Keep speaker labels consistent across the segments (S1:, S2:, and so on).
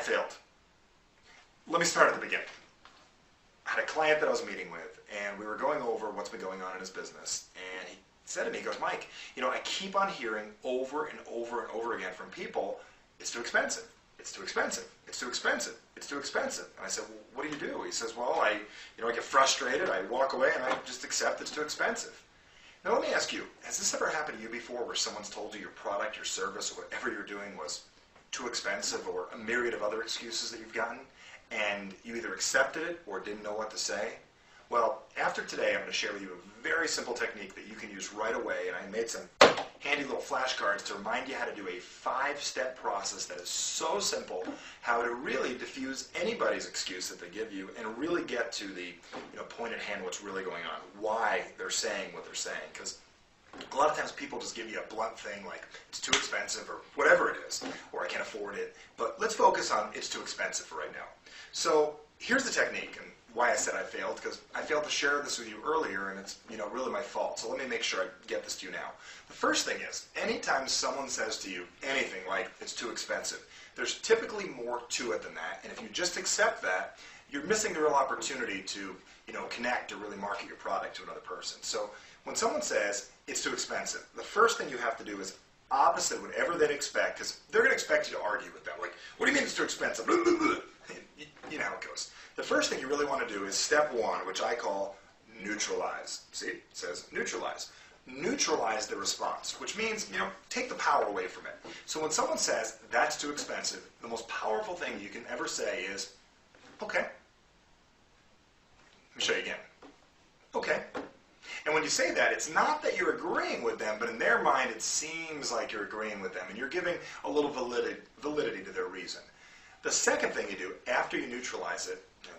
S1: failed. Let me start at the beginning. I had a client that I was meeting with, and we were going over what's been going on in his business, and he said to me, he goes, Mike, I keep on hearing over and over and over again from people, it's too expensive, it's too expensive, it's too expensive, it's too expensive. And I said, well, what do you do? He says, well, I get frustrated, I walk away, and I just accept it's too expensive. Now let me ask you, has this ever happened to you before where someone's told you your product, your service, or whatever you're doing was too expensive, or a myriad of other excuses that you've gotten, and you either accepted it or didn't know what to say? Well, after today, I'm going to share with you a very simple technique that you can use right away, and I made some handy little flashcards to remind you how to do a 5-step process that is so simple, how to really diffuse anybody's excuse that they give you and really get to the point at hand, what's really going on, why they're saying what they're saying. Because a lot of times people just give you a blunt thing like it's too expensive or whatever it is, or I can't afford it. But let's focus on it's too expensive for right now. So here's the technique and why I said I failed, because I failed to share this with you earlier, and it's really my fault. So let me make sure I get this to you now. The first thing is, anytime someone says to you anything like it's too expensive, there's typically more to it than that. And if you just accept that, you're missing the real opportunity to connect or really market your product to another person. So when someone says it's too expensive, the first thing you have to do is opposite whatever they'd expect, because they're going to expect you to argue with them. Like, what do you mean it's too expensive? You know how it goes. The first thing you really want to do is step 1, which I call neutralize. See, it says neutralize. Neutralize the response, which means, take the power away from it. So when someone says that's too expensive, the most powerful thing you can ever say is, okay. Let me show you again. Okay. And when you say that, it's not that you're agreeing with them, but in their mind it seems like you're agreeing with them, and you're giving a little validity to their reason. The second thing you do after you neutralize it, and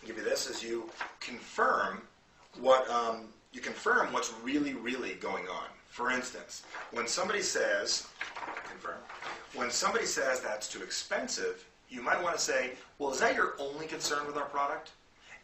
S1: give you this, is you confirm what's really going on. For instance, when somebody says that's too expensive, you might want to say, well, is that your only concern with our product?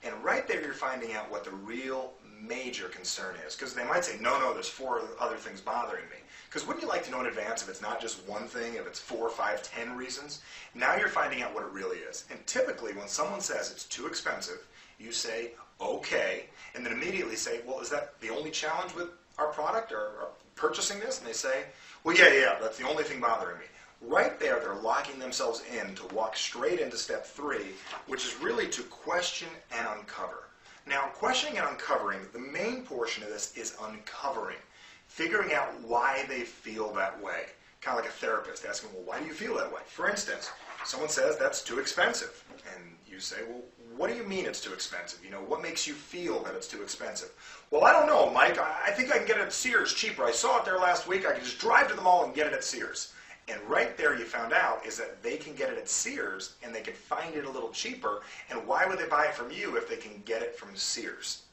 S1: And right there you're finding out what the real major concern is. Because they might say, no, there's 4 other things bothering me. Because wouldn't you like to know in advance if it's not just one thing, if it's 4, 5, 10 reasons? Now you're finding out what it really is. And typically when someone says it's too expensive, you say, okay, and then immediately say, well, is that the only challenge with our product or purchasing this? And they say, well, yeah, that's the only thing bothering me. Right there, they're locking themselves in to walk straight into step 3, which is really to question and uncover. Now, questioning and uncovering, the main portion of this is uncovering, figuring out why they feel that way. Kind of like a therapist asking, well, why do you feel that way? For instance, someone says that's too expensive, and you say, well, what do you mean it's too expensive? What makes you feel that it's too expensive? Well, I don't know, Mike. I think I can get it at Sears cheaper. I saw it there last week. I can just drive to the mall and get it at Sears. And right there you found out is that they can get it at Sears and they can find it a little cheaper. And why would they buy it from you if they can get it from Sears?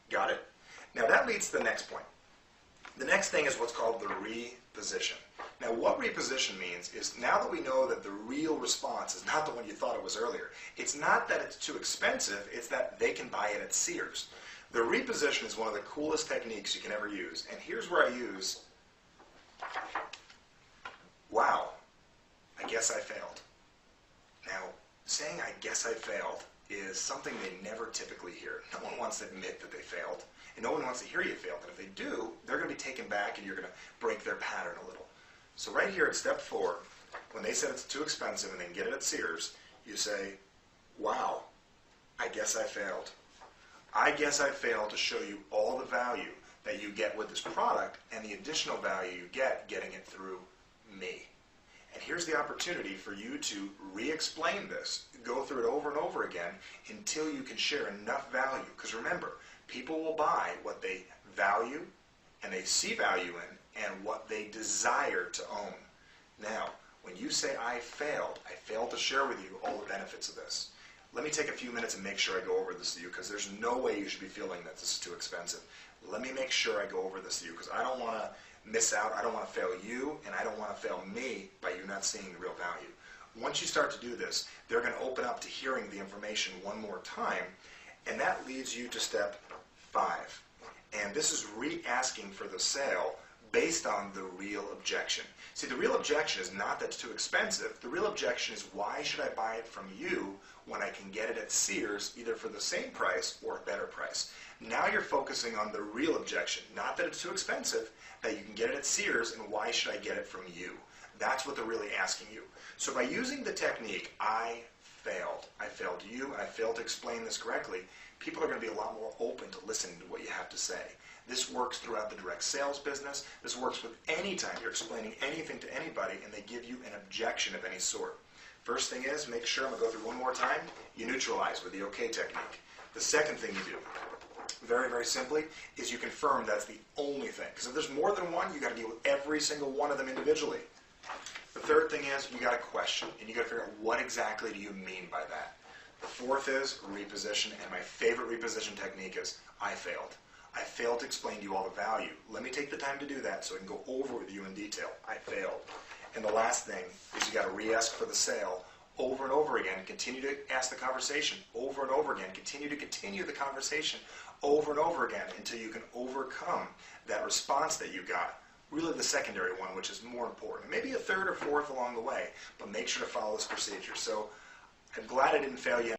S1: Got it? Now that leads to the next point. The next thing is what's called the reposition. Now what reposition means is now that we know that the real response is not the one you thought it was earlier. It's not that it's too expensive, it's that they can buy it at Sears. The reposition is one of the coolest techniques you can ever use. And here's where I use, wow, I guess I failed. Now, saying I guess I failed is something they never typically hear. No one wants to admit that they failed, and no one wants to hear you failed. And if they do, they're going to be taken back and you're going to break their pattern a little. So right here at step 4, when they said it's too expensive and they can get it at Sears, you say, wow, I guess I failed. I guess I failed to show you all the value that you get with this product and the additional value you get getting it through me. And here's the opportunity for you to re-explain this, go through it over and over again until you can share enough value. Because remember, people will buy what they value and they see value in and what they desire to own. Now, when you say I failed to share with you all the benefits of this. Let me take a few minutes and make sure I go over this to you, because there's no way you should be feeling that this is too expensive. Let me make sure I go over this to you, because I don't want to miss out. I don't want to fail you, and I don't want to fail me by you not seeing the real value. Once you start to do this, they're going to open up to hearing the information one more time, and that leads you to step 5. And this is re-asking for the sale, based on the real objection. See, the real objection is not that it's too expensive. The real objection is, why should I buy it from you when I can get it at Sears either for the same price or a better price? Now you're focusing on the real objection, not that it's too expensive, that you can get it at Sears, and why should I get it from you? That's what they're really asking you. So by using the technique, I failed you, and I failed to explain this correctly, people are going to be a lot more open to listening to what you have to say. This works throughout the direct sales business. This works with any time you're explaining anything to anybody and they give you an objection of any sort. First thing is, make sure, I'm going to go through one more time, you neutralize with the OK technique. The second thing you do, very, very simply, is you confirm that's the only thing. Because if there's more than one, you've got to deal with every single one of them individually. The third thing is, you got a question, and you got to figure out what exactly do you mean by that. The fourth is reposition, and my favorite reposition technique is, I failed. I failed to explain to you all the value. Let me take the time to do that so I can go over with you in detail. I failed. And the last thing is, you got to re-ask for the sale over and over again. Continue to ask the conversation over and over again. Continue the conversation over and over again until you can overcome that response that you got. Really the secondary one, which is more important. Maybe a third or fourth along the way, but make sure to follow this procedure. So I'm glad I didn't fail you.